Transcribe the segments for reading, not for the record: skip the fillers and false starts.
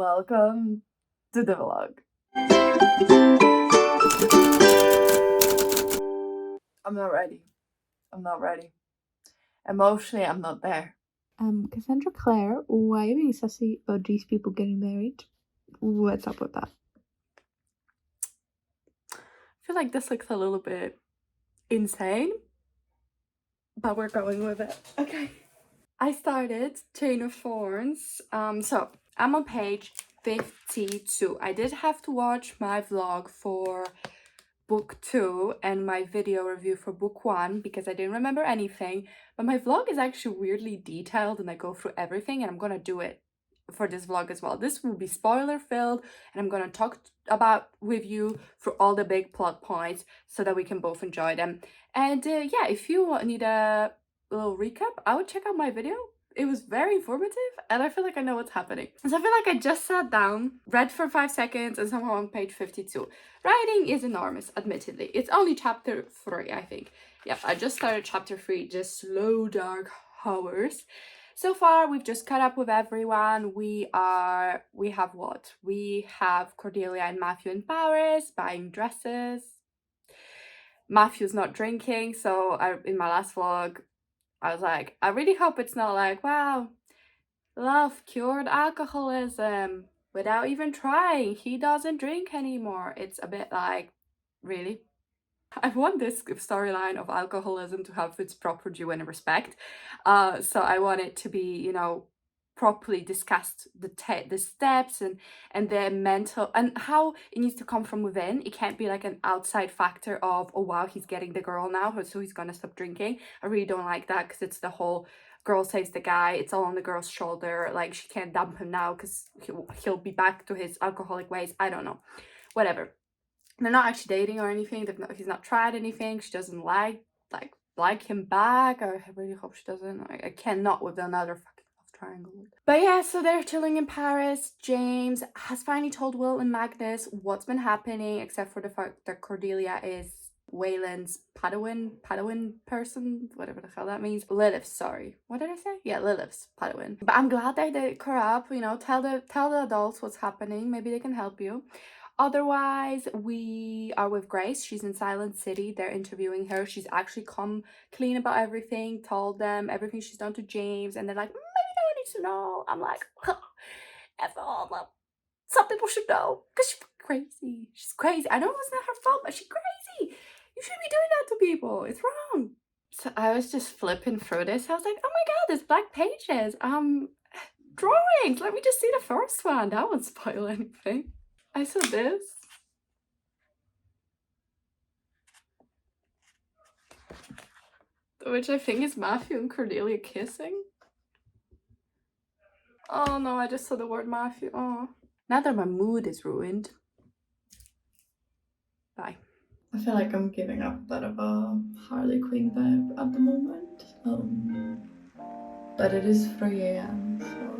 Welcome to the vlog. I'm not ready. Emotionally, I'm not there. Cassandra Clare, why are you being sassy about these people getting married? What's up with that? I feel like this looks a little bit insane, but we're going with it. Okay. I started Chain of Thorns. So I'm on page 52. I did have to watch my vlog for book 2 and my video review for book 1 because I didn't remember anything, but my vlog is actually weirdly detailed and I go through everything, and I'm gonna do it for this vlog as well. This will be spoiler filled, and I'm gonna talk about with you through all the big plot points so that we can both enjoy them. And yeah, if you need a little recap, I would check out my video. It was very informative and I feel like I know what's happening. So I feel like I just sat down, read for 5 seconds, and somehow on page 52. Writing is enormous, admittedly. It's only chapter 3, I think. Yeah, I just started chapter 3, just slow dark hours. So far, we've just caught up with everyone. We have what? We have Cordelia and Matthew in Paris buying dresses. Matthew's not drinking, so in my last vlog, I was like, I really hope it's not like, wow, love cured alcoholism without even trying. He doesn't drink anymore. It's a bit like, really? I want this storyline of alcoholism to have its proper due and respect. So I want it to be, you know, properly discussed, the steps and the mental, and how it needs to come from within. It can't be like an outside factor of, oh wow, he's getting the girl now, so he's gonna stop drinking. I really don't like that, because it's the whole girl saves the guy, it's all on the girl's shoulder, like she can't dump him now because he'll be back to his alcoholic ways. I don't know, whatever. They're not actually dating or anything. He's not tried anything. She doesn't like him back. I really hope she doesn't. I cannot with another fucking love triangle. But yeah, so they're chilling in Paris. James has finally told Will and Magnus what's been happening, except for the fact that Cordelia is Wayland's Padawan person, whatever the hell that means. Lilith, sorry. What did I say? Yeah, Lilith's Padawan. But I'm glad they did her up, you know, tell the adults what's happening. Maybe they can help you. Otherwise, we are with Grace. She's in Silent City. They're interviewing her. She's actually come clean about everything, told them everything she's done to James, and they're like, maybe no one needs to know. I'm like, F all them. Some people should know, because she's crazy. She's crazy. I know it's not her fault, but she's crazy. You shouldn't be doing that to people. It's wrong. So I was just flipping through this. I was like, oh my god, there's black pages. Drawings. Let me just see the first one. That won't spoil anything. I saw this. Which I think is Matthew and Cordelia kissing. Oh no, I just saw the word Matthew. Oh. Now that my mood is ruined. Bye. I feel like I'm giving up a bit of a Harley Quinn vibe at the moment. But it is 3 AM, so...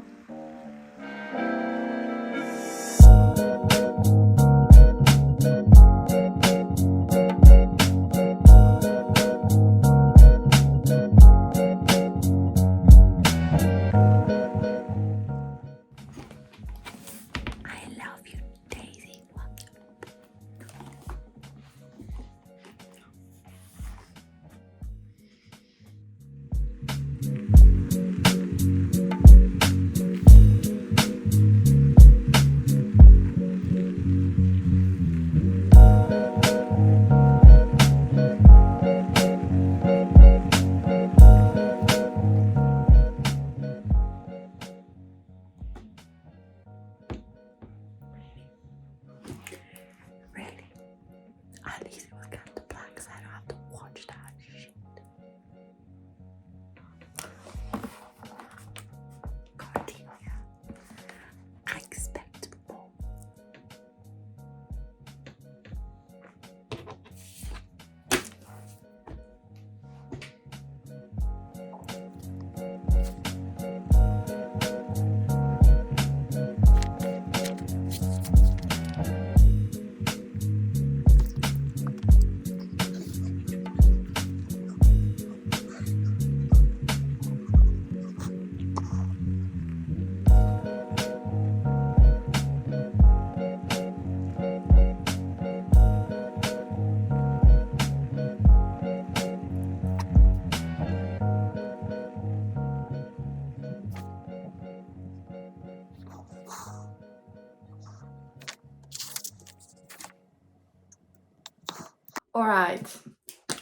Alright,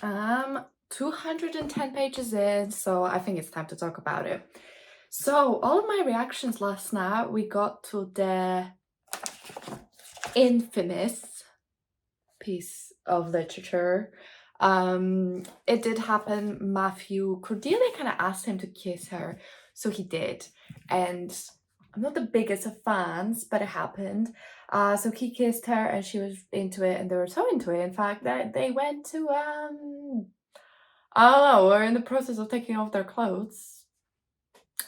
210 pages in, so I think it's time to talk about it. So, all of my reactions last night, we got to the infamous piece of literature. It did happen. Cordelia kind of asked him to kiss her, so he did. And I'm not the biggest of fans, but it happened. So he kissed her and she was into it, and they were so into it, in fact, that they went to, I don't know, we're in the process of taking off their clothes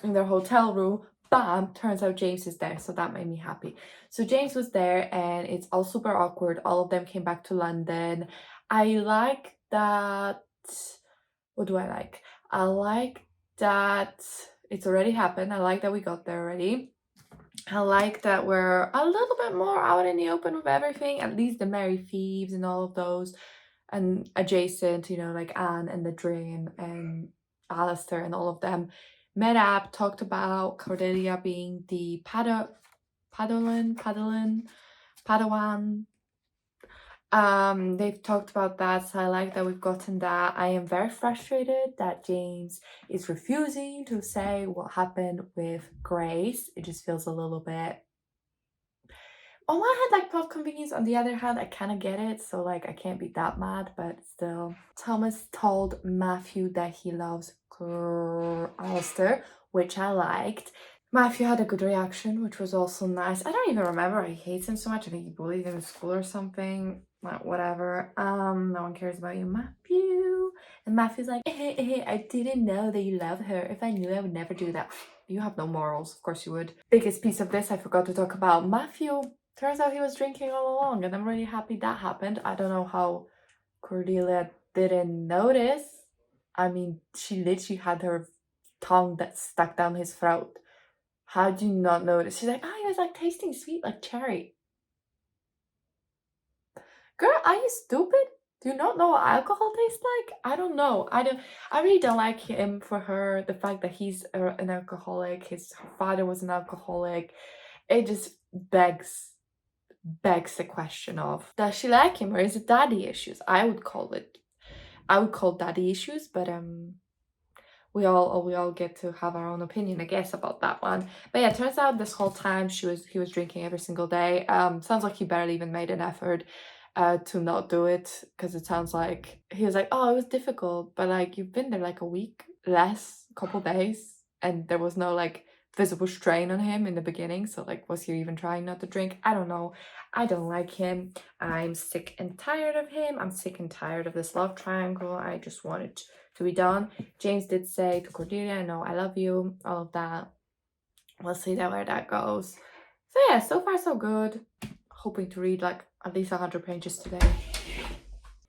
in their hotel room. Bam, turns out James is there, so that made me happy. So James was there, and it's all super awkward. All of them came back to London. I like that. What do I like? I like that it's already happened. I like that we got there already. I like that we're a little bit more out in the open with everything, at least the Merry Thieves and all of those, and adjacent, you know, like Anne and the Dream and Alistair and all of them met up, talked about Cordelia being the Padawan. They've talked about that, so I like that we've gotten that. I am very frustrated that James is refusing to say what happened with Grace. It just feels a little bit, on one hand, like plot convenience, on the other hand, I kind of get it, so like I can't be that mad, but still. Thomas told Matthew that he loves Alistair, which I liked. Matthew had a good reaction, which was also nice. I don't even remember. I hate him so much. I think he bullied him in school or something. Whatever. No one cares about you, Matthew. And Matthew's like, I didn't know that you love her. If I knew, I would never do that. You have no morals. Of course you would. Biggest piece of this, I forgot to talk about. Matthew, turns out he was drinking all along, and I'm really happy that happened. I don't know how Cordelia didn't notice. I mean, she literally had her tongue that stuck down his throat. How do you not notice? She's like, oh, he was like tasting sweet like cherry. Girl, are you stupid? Do you not know what alcohol tastes like? I don't know. I really don't like him for her. The fact that he's an alcoholic, his father was an alcoholic. It just begs the question of, does she like him, or is it daddy issues? I would call daddy issues, but we all get to have our own opinion, I guess, about that one. But yeah, it turns out this whole time he was drinking every single day. Sounds like he barely even made an effort to not do it, because it sounds like he was like, oh, it was difficult, but like you've been there like a week less, couple days, and there was no like visible strain on him in the beginning, so like was he even trying not to drink? I don't know. I don't like him. I'm sick and tired of him. I'm sick and tired of this love triangle. I just want it to be done. James did say to Cordelia, no, I love you, all of that. We'll see where that goes. So yeah, so far so good. Hoping to read like at least 100 pages today.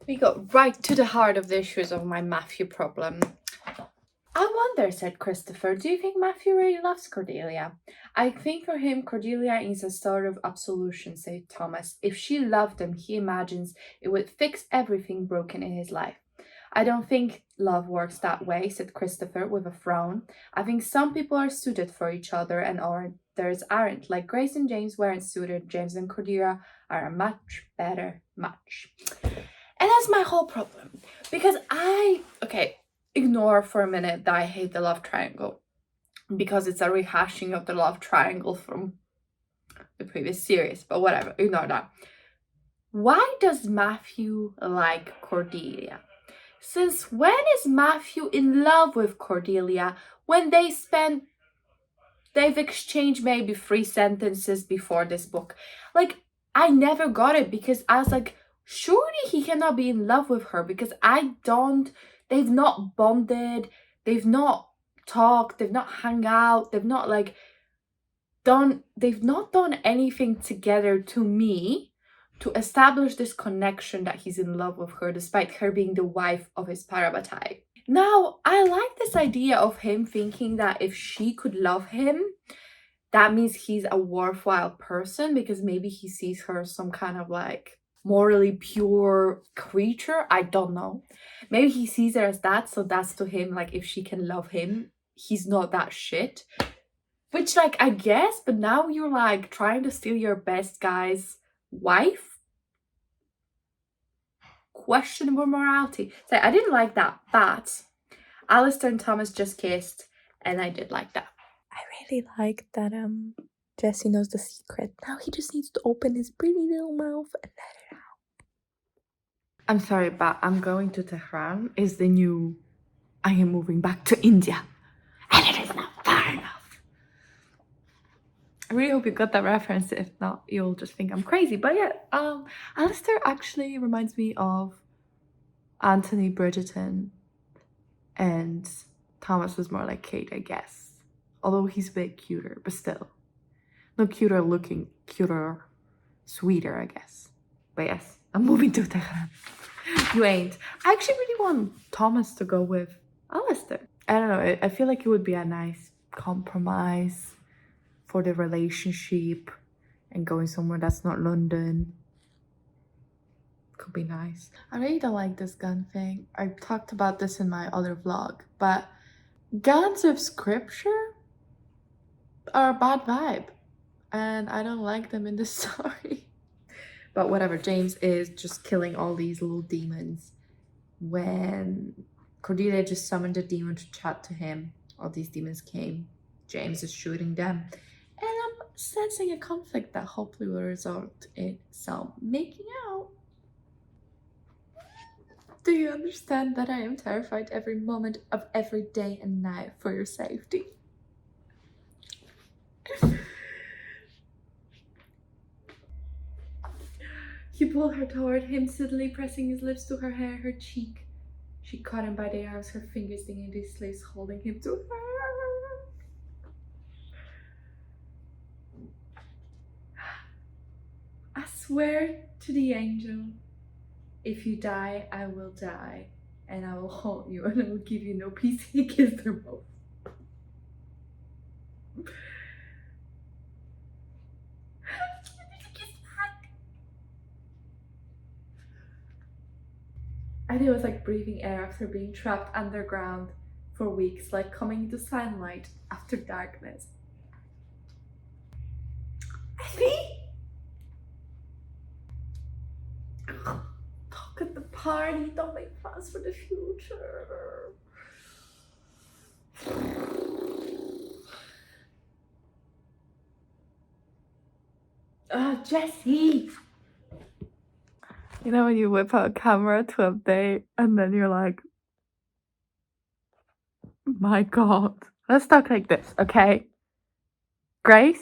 We got right to the heart of the issues of my Matthew problem. I wonder, said Christopher, do you think Matthew really loves Cordelia? I think for him, Cordelia is a sort of absolution, said Thomas. If she loved him, he imagines it would fix everything broken in his life. I don't think love works that way, said Christopher with a frown. I think some people are suited for each other and others aren't. Like Grace and James weren't suited. James and Cordelia are a much better match. And that's my whole problem. Because ignore for a minute that I hate the love triangle, because it's a rehashing of the love triangle from the previous series, but whatever, ignore that. Why does Matthew like Cordelia? Since when is Matthew in love with Cordelia when they've exchanged maybe 3 sentences before this book? Like, I never got it, because I was like, surely he cannot be in love with her, because they've not bonded, they've not talked, they've not hung out, they've not done anything together to me to establish this connection that he's in love with her, despite her being the wife of his parabatai. Now, I like this idea of him thinking that if she could love him, that means he's a worthwhile person, because maybe he sees her as some kind of like morally pure creature. I don't know. Maybe he sees her as that, so that's to him, like, if she can love him, he's not that shit. Which, like, I guess, but now you're like trying to steal your best guy's wife? questionable morality. So I didn't like that, but Alistair and Thomas just kissed, and I did like that. I really like that Jesse knows the secret. Now he just needs to open his pretty little mouth and let it out. I'm sorry, but I'm going to Tehran is the new I am moving back to India. And it is not far enough. I really hope you got that reference. If not, you'll just think I'm crazy. But yeah, Alistair actually reminds me of Anthony Bridgerton, and Thomas was more like Kate, I guess. Although he's a bit cuter, but still. No, cuter looking, cuter, sweeter, I guess. But yes, I'm moving to Tehran. You ain't. I actually really want Thomas to go with Alistair. I don't know, I feel like it would be a nice compromise for the relationship, and going somewhere that's not London could be nice. I really don't like this gun thing. I talked about this in my other vlog, but guns with scripture are a bad vibe, and I don't like them in this story. But whatever, James is just killing all these little demons. When Cordelia just summoned a demon to chat to him, all these demons came. James is shooting them. And I'm sensing a conflict that hopefully will result in some making out. Do you understand that I am terrified every moment of every day and night for your safety? He pulled her toward him, suddenly pressing his lips to her hair, her cheek. She caught him by the arms, her fingers digging into his sleeves, holding him to her. I swear to the angel, if you die, I will die, and I will hold you, and I will give you no peace. He kissed her both. And it was like breathing air after being trapped underground for weeks, like coming into sunlight after darkness. See? Talk at the party, don't make plans for the future. Jesse! You know when you whip out a camera to update and then you're like, my God. Let's talk like this, okay? Grace,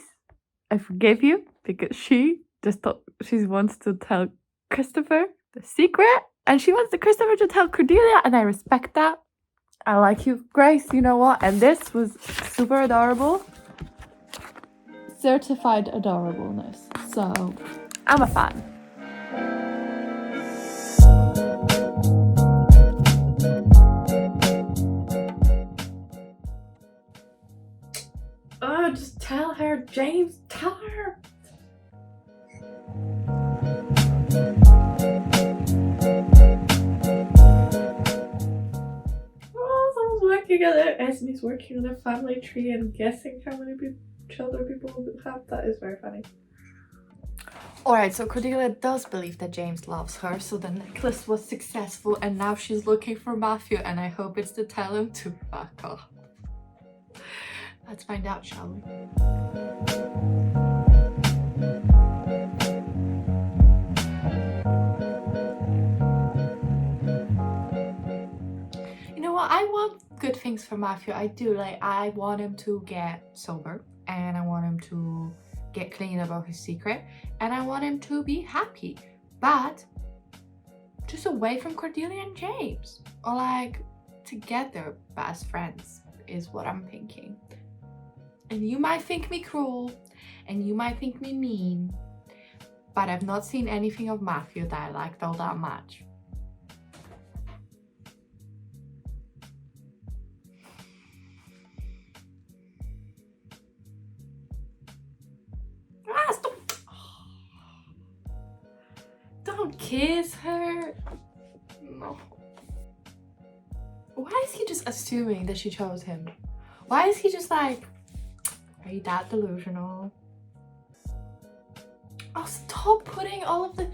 I forgive you because she wants to tell Christopher the secret, and she wants the Christopher to tell Cordelia, and I respect that. I like you, Grace, you know what? And this was super adorable. Certified adorableness. So, I'm a fan. Oh, just tell her, James, tell her. Oh, someone's working on it. Esme's working on a family tree and guessing how many children people have. That is very funny. Alright, so Cordelia does believe that James loves her, so the necklace was successful, and now she's looking for Matthew, and I hope it's to tell him to fuck off. Let's find out, shall we? You know what? I want good things for Matthew. I do. Like, I want him to get sober, and I want him to get clean about his secret, and I want him to be happy, but just away from Cordelia and James, or like together best friends is what I'm thinking. And you might think me cruel, and you might think me mean, but I've not seen anything of Matthew that I liked all that much. Don't kiss her. No. Why is he just assuming that she chose him? Why is he just like, are you that delusional? Oh, stop putting all of the...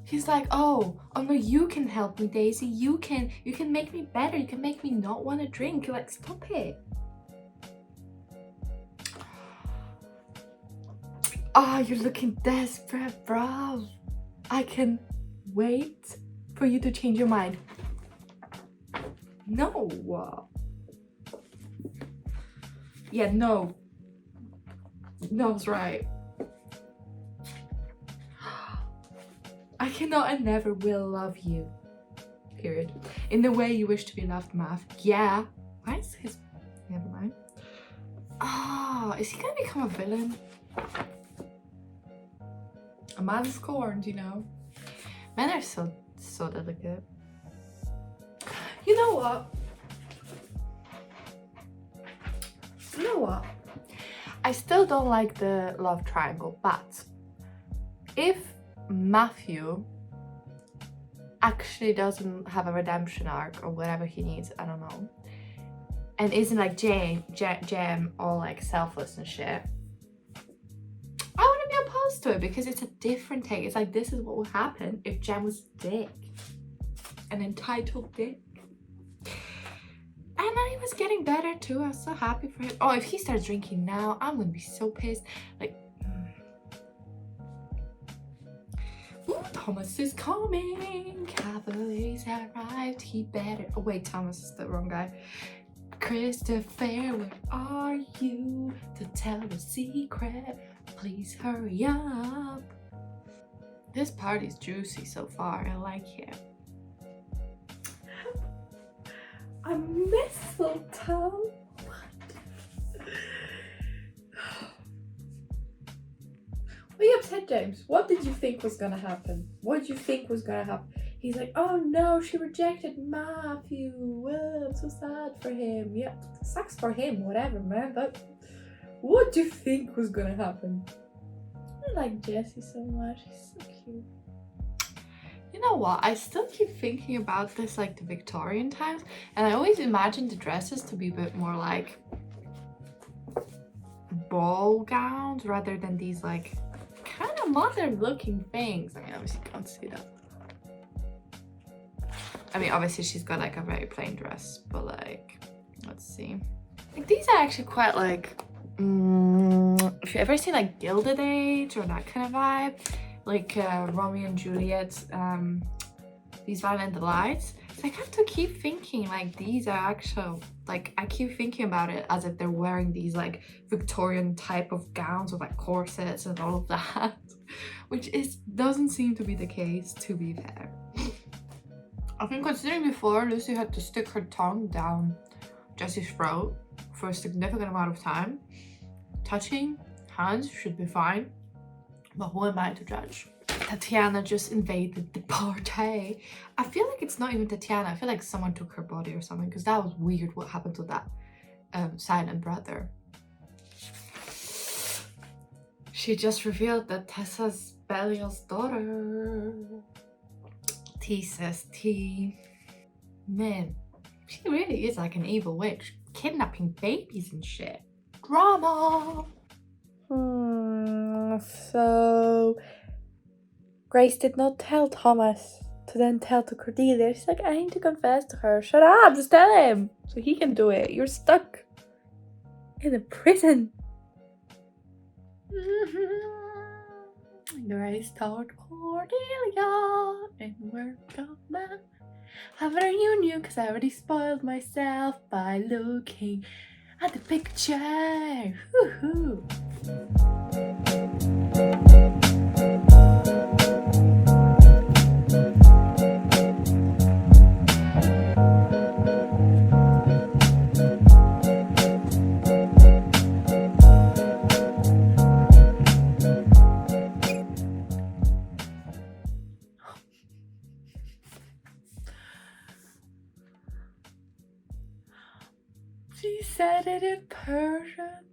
He's like, oh no, you can help me, Daisy. You can make me better. You can make me not want to drink. Like, stop it. Oh, you're looking desperate, bro. I can wait for you to change your mind. No. Yeah, no. No's right. I cannot and never will love you. Period. In the way you wish to be loved, Math. Yeah. Why is his... Never mind. Oh, is he gonna become a villain? A man scorned, you know. Men are so delicate. You know what? I still don't like the love triangle, but if Matthew actually doesn't have a redemption arc or whatever he needs, I don't know, and isn't like Jem all like selfless and shit, I wouldn't be opposed to it because it's a different take. It's like, this is what would happen if Jem was dick. An entitled dick. And then he was getting better too. I was so happy for him. Oh, if he starts drinking now, I'm gonna be so pissed. Like, ooh, Thomas is coming. Cavalry's arrived. He better. Oh wait, Thomas is the wrong guy. Christopher, where are you to tell the secret? Please hurry up. This party's juicy so far. I like it. A mistletoe? Were you upset, James? What did you think was gonna happen? What did you think was gonna happen? He's like, oh no, she rejected Matthew. Well, I'm so sad for him. Yeah, sucks for him, whatever, man. But what do you think was gonna happen? I like Jesse so much. He's so cute. You know what? I still keep thinking about this, like the Victorian times, and I always imagine the dresses to be a bit more like ball gowns rather than these like kind of modern looking things. I mean, obviously you can't see that. I mean, obviously she's got like a very plain dress, but like, let's see. Like, these are actually quite like, if you've ever seen like Gilded Age or that kind of vibe, like Romeo and Juliet, these Violent Delights. So I have to keep thinking like these are actual, like I keep thinking about it as if they're wearing these like Victorian type of gowns with like corsets and all of that, which doesn't seem to be the case, to be fair. I think considering before Lucy had to stick her tongue down Jesse's throat for a significant amount of time, touching hands should be fine. But who am I to judge? Tatiana just invaded the party. I feel like it's not even Tatiana. I feel like someone took her body or something, because that was weird what happened to that silent brother. She just revealed that Tessa's Belial's daughter. T says T. Man, she really is like an evil witch. Kidnapping babies and shit. Drama! So Grace did not tell Thomas to then tell to Cordelia. She's like, I need to confess to her. Shut up, just tell him so he can do it. You're stuck in a prison. Grace told Cordelia and we're gonna have a reunion, because I already spoiled myself by looking at the picture. Woohoo! She said it in Persian.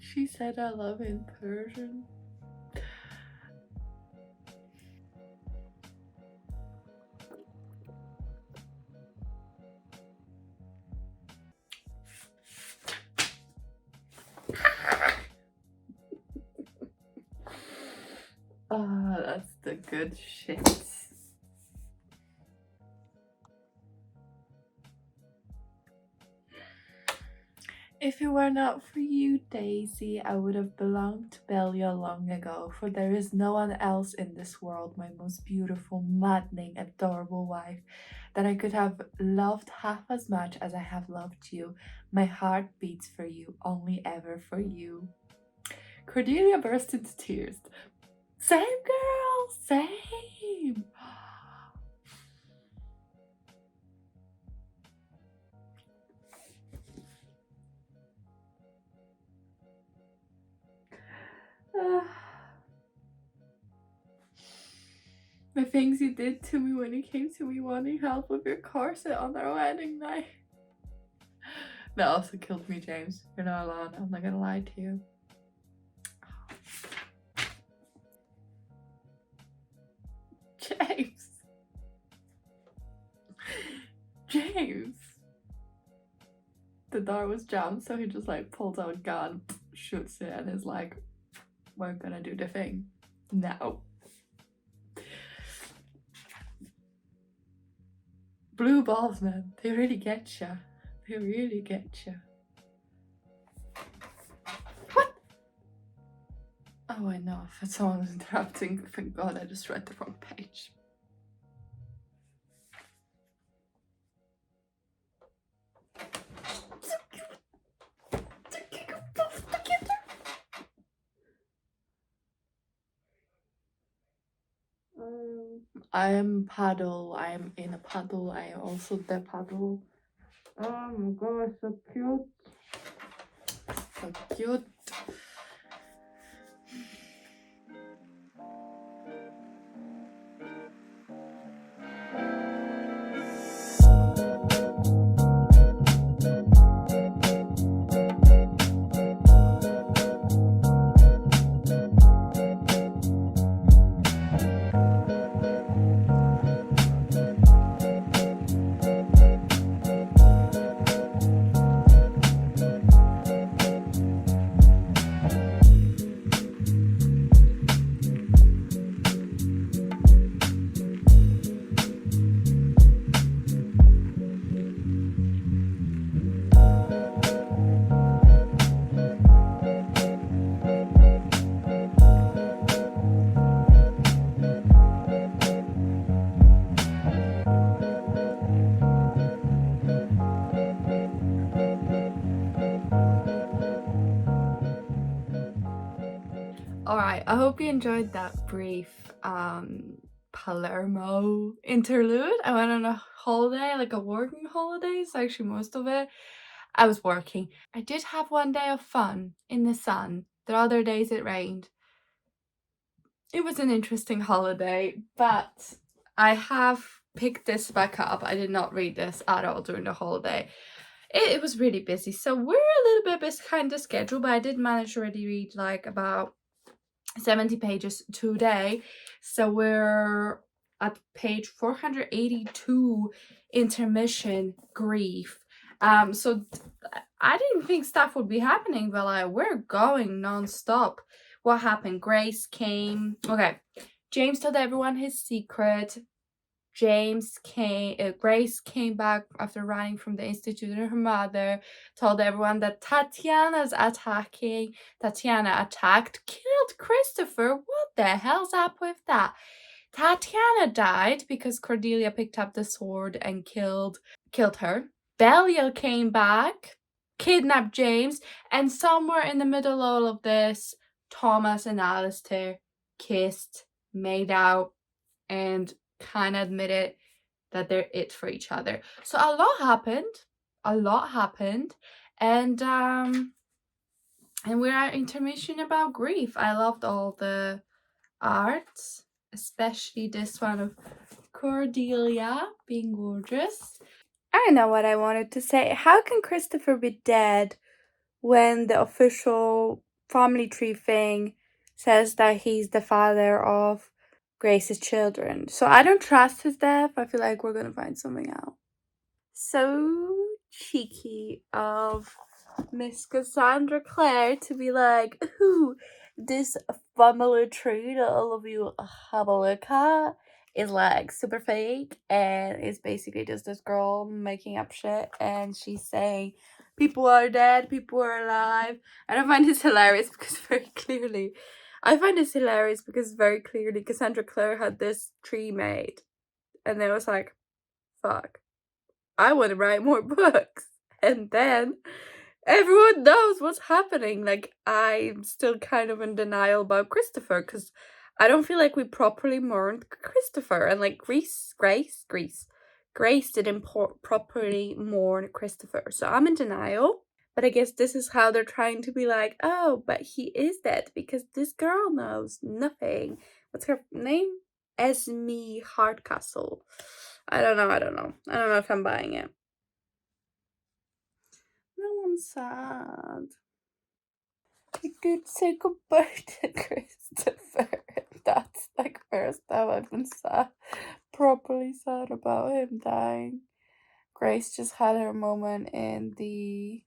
She said I love in Persian. That's the good shit. If it were not for you, Daisy, I would have belonged to Belial long ago, for there is no one else in this world, my most beautiful, maddening, adorable wife, that I could have loved half as much as I have loved you. My heart beats for you, only ever for you. Cordelia burst into tears. Same girl, same. The things you did to me when you came to me wanting help with your corset on our wedding night. That also killed me, James. You're not alone. I'm not gonna lie to you. James. James. The door was jammed, so he just like pulls out a gun, shoots it, and is like, we're gonna do the thing now. Blue balls, man. They really get ya. They really get ya. What? Oh, I know. If someone was interrupting, thank God I just read the wrong page. I am paddle. I am in a paddle. I am also the paddle. Oh my god, so cute. So cute. Alright, I hope you enjoyed that brief Palermo interlude. I went on a holiday, like a working holiday, so actually most of it I was working. I did have one day of fun in the sun. The other days it rained. It was an interesting holiday, but I have picked this back up. I did not read this at all during the holiday. It was really busy, so we're a little bit behind the schedule, but I did manage to already read like about 70 pages today. So we're at page 482, intermission, grief. So I didn't think stuff would be happening, but like we're going non-stop. What happened? Grace came. Okay, James told everyone his secret. Grace came back after running from the institute, and her mother told everyone that Tatiana attacked, killed Christopher. What the hell's up with that? Tatiana died because Cordelia picked up the sword and killed her. Belial came back, kidnapped James, and somewhere in the middle of all of this, Thomas and Alistair kissed, made out, and kind of admitted that they're it for each other. So a lot happened, and we're at intermission about grief. I loved all the arts, especially this one of Cordelia being gorgeous. I know what I wanted to say. How can Christopher be dead when the official family tree thing says that he's the father of Grace's children? So I don't trust his death. I feel like we're gonna find something out. So cheeky of Miss Cassandra Clare to be like, ooh, this family tree that all of you have a look at is like super fake, and it's basically just this girl making up shit, and she's saying people are dead, people are alive. And I find this hilarious because very clearly Cassandra Clare had this tree made, and then it was like, fuck, I want to write more books. And then everyone knows what's happening. Like, I'm still kind of in denial about Christopher because I don't feel like we properly mourned Christopher. And like Grace didn't properly mourn Christopher. So I'm in denial. But I guess this is how they're trying to be like, oh, but he is dead because this girl knows nothing. What's her name? Esme Hardcastle. I don't know if I'm buying it. No, I'm sad. I could say goodbye to Christopher. That's like first time I've been sad, properly sad about him dying. Grace just had her moment in the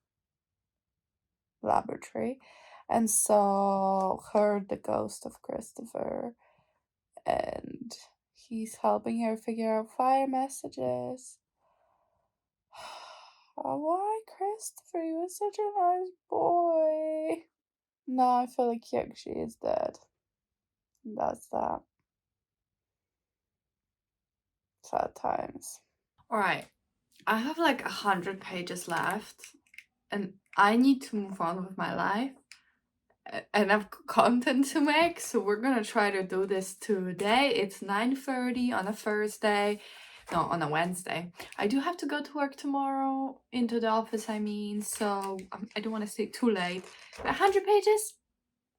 laboratory and heard the ghost of Christopher, and he's helping her figure out fire messages. Oh, why, Christopher? You were such a nice boy. No, I feel like he actually is dead. That's that. Sad times. Alright, I have like 100 pages left, and I need to move on with my life. And I've content to make, so we're gonna try to do this today. It's 9:30 on a Thursday. No, on a Wednesday. I do have to go to work tomorrow, into the office, I mean, so I don't want to stay too late. But 100 pages?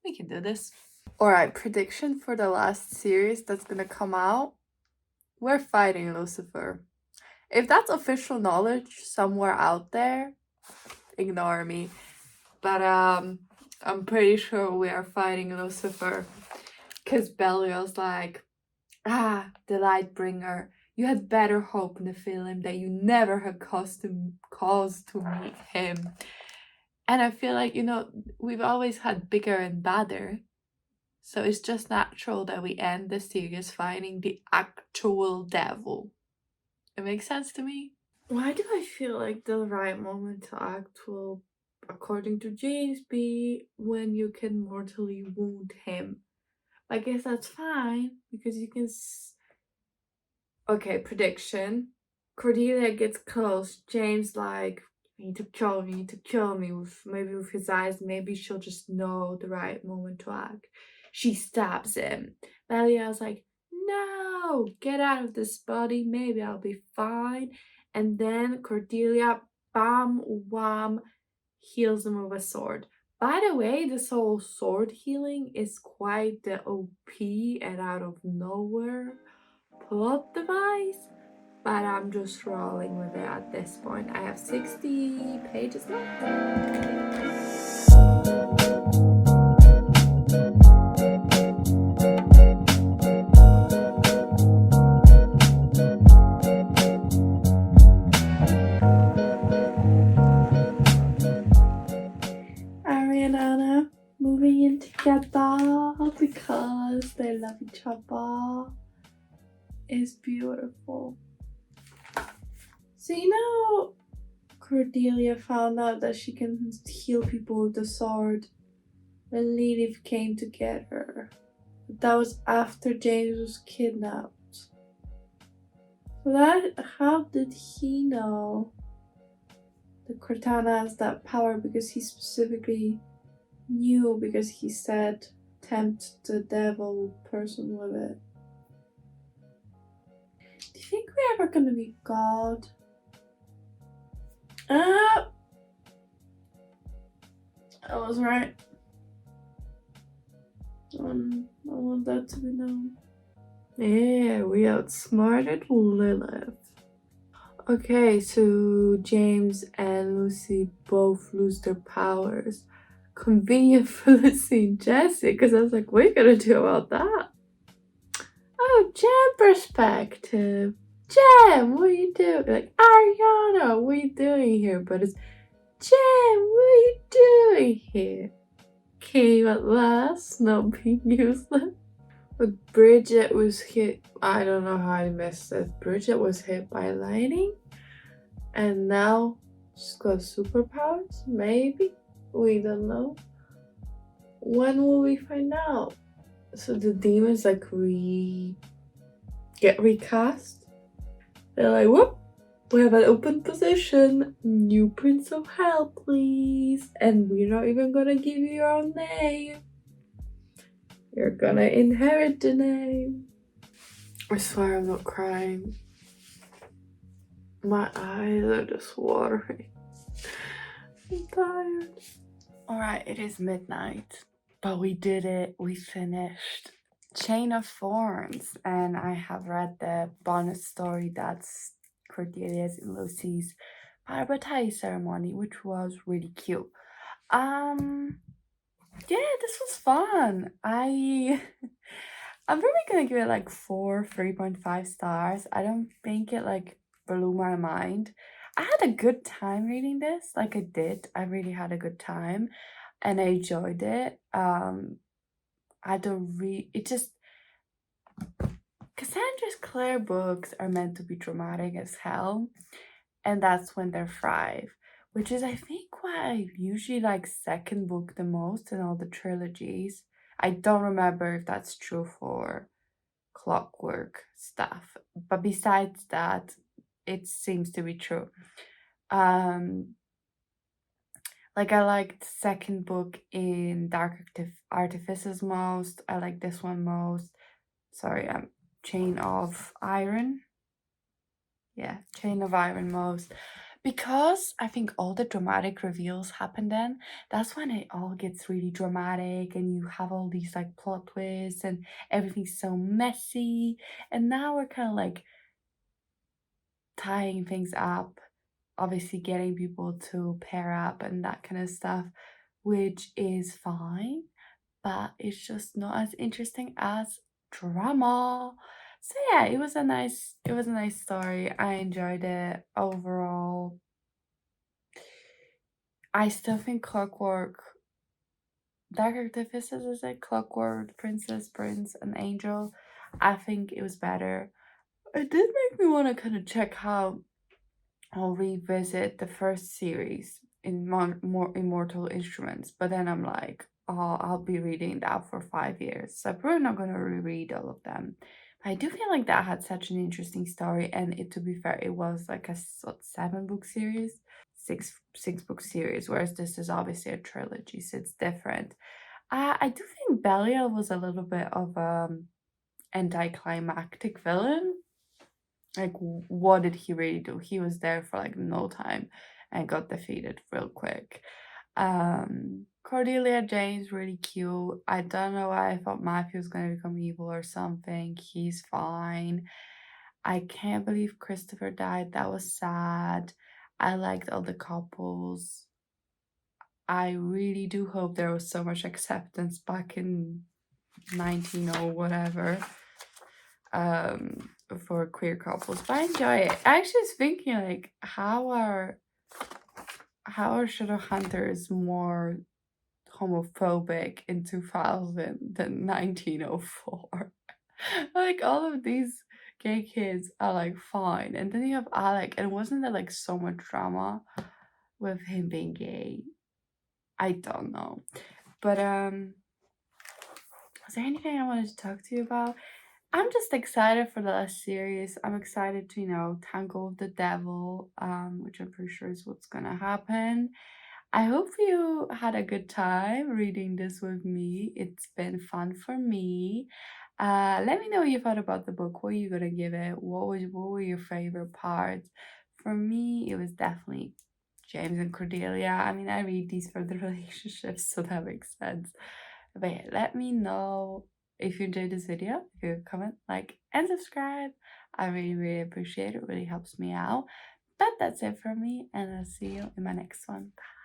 We can do this. Alright, prediction for the last series that's gonna come out. We're fighting Lucifer. If that's official knowledge somewhere out there, ignore me. But I'm pretty sure we are fighting Lucifer. Because Belial's like, the light bringer. You had better hope, Nephilim, that you never had cause to meet him. And I feel like, we've always had bigger and badder. So it's just natural that we end the series fighting the actual devil. It makes sense to me. Why do I feel like the right moment to act will, according to James, be when you can mortally wound him? I guess that's fine, because you can... Okay, prediction. Cordelia gets close. James like, you need to kill me, with his eyes. Maybe she'll just know the right moment to act. She stabs him. Belial's like, no, get out of this body. Maybe I'll be fine. And then Cordelia, bam, wham, heals him with a sword. By the way, this whole sword healing is quite the OP and out of nowhere plot device, but I'm just rolling with it at this point. I have 60 pages left. Ari and Anna moving in together because they love each other. Is beautiful. So Cordelia found out that she can heal people with the sword when Lilith came to get her. But that was after James was kidnapped. So how did he know that Cortana has that power? Because he specifically knew, because he said, tempt the devil person with it. Do you think we're ever gonna be God? I was right. I want that to be known. Yeah, we outsmarted Lilith. Okay, so James and Lucy both lose their powers. Convenient for Lucy and Jesse, because I was like, what are you gonna do about that? Oh, Gem perspective. Gem, what are you doing? Like, Ariana, what are you doing here? But it's Gem, what are you doing here? came at last, not being useless. But Bridget was hit, I don't know how I missed it. Bridget was hit by lightning, and now she's got superpowers, maybe? We don't know. When will we find out? So the demons like get recast. They're like, whoop, we have an open position. New Prince of Hell, please. And we're not even gonna give you your own name. You're gonna inherit the name. I swear I'm not crying. My eyes are just watering. I'm tired. Alright, it is midnight. But we did it. We finished Chain of Thorns. And I have read the bonus story that's Cordelia's and Lucy's baptism ceremony, which was really cute. Yeah, this was fun. I'm probably gonna give it like 3.5 stars. I don't think it like blew my mind. I had a good time reading this. Like I did. I really had a good time and I enjoyed it. Cassandra Clare books are meant to be dramatic as hell, and that's when they're thrive, which is I think why I usually like second book the most in all the trilogies. I don't remember if that's true for Clockwork stuff, but besides that, it seems to be true. Like I liked second book in Dark Artifices most. I like this one most. Sorry, Chain of Iron. Yeah, Chain of Iron most. Because I think all the dramatic reveals happen then. That's when it all gets really dramatic and you have all these like plot twists and everything's so messy. And now we're kind of like tying things up, obviously getting people to pair up and that kind of stuff, which is fine, but it's just not as interesting as drama. So yeah, it was a nice story. I enjoyed it overall. I still think Dark Artifices is it? Clockwork, Princess, Prince, and Angel. I think it was better. It did make me want to kind of check how I'll revisit the first series in more Immortal Instruments, but then I'm like, oh, I'll be reading that for 5 years, so I'm probably not gonna reread all of them. But I do feel like that had such an interesting story, and to be fair, it was like a 7-book series, six book series, whereas this is obviously a trilogy, so it's different. I do think Belial was a little bit of anticlimactic villain. Like, what did he really do? He was there for like no time and got defeated real quick. Cordelia Jane's really cute. I don't know why I thought Matthew was gonna become evil or something. He's fine. I can't believe Christopher died. That was sad. I liked all the couples. I really do hope there was so much acceptance back in 1900 whatever for queer couples, but I enjoy it. I actually was thinking like how are Shadowhunters more homophobic in 2000 than 1904? Like all of these gay kids are like fine, and then you have Alec, and wasn't there like so much drama with him being gay? I don't know, but was there anything I wanted to talk to you about? I'm just excited for the last series. I'm excited to, tangle with the devil, which I'm pretty sure is what's gonna happen. I hope you had a good time reading this with me. It's been fun for me. Let me know what you thought about the book. What are you gonna give it? What were your favorite parts? For me, it was definitely James and Cordelia. I mean, I read these for the relationships, so that makes sense. But yeah, let me know if you enjoyed this video. If you comment, like, and subscribe. I really appreciate it. It really helps me out. But that's it from me, and I'll see you in my next one. Bye.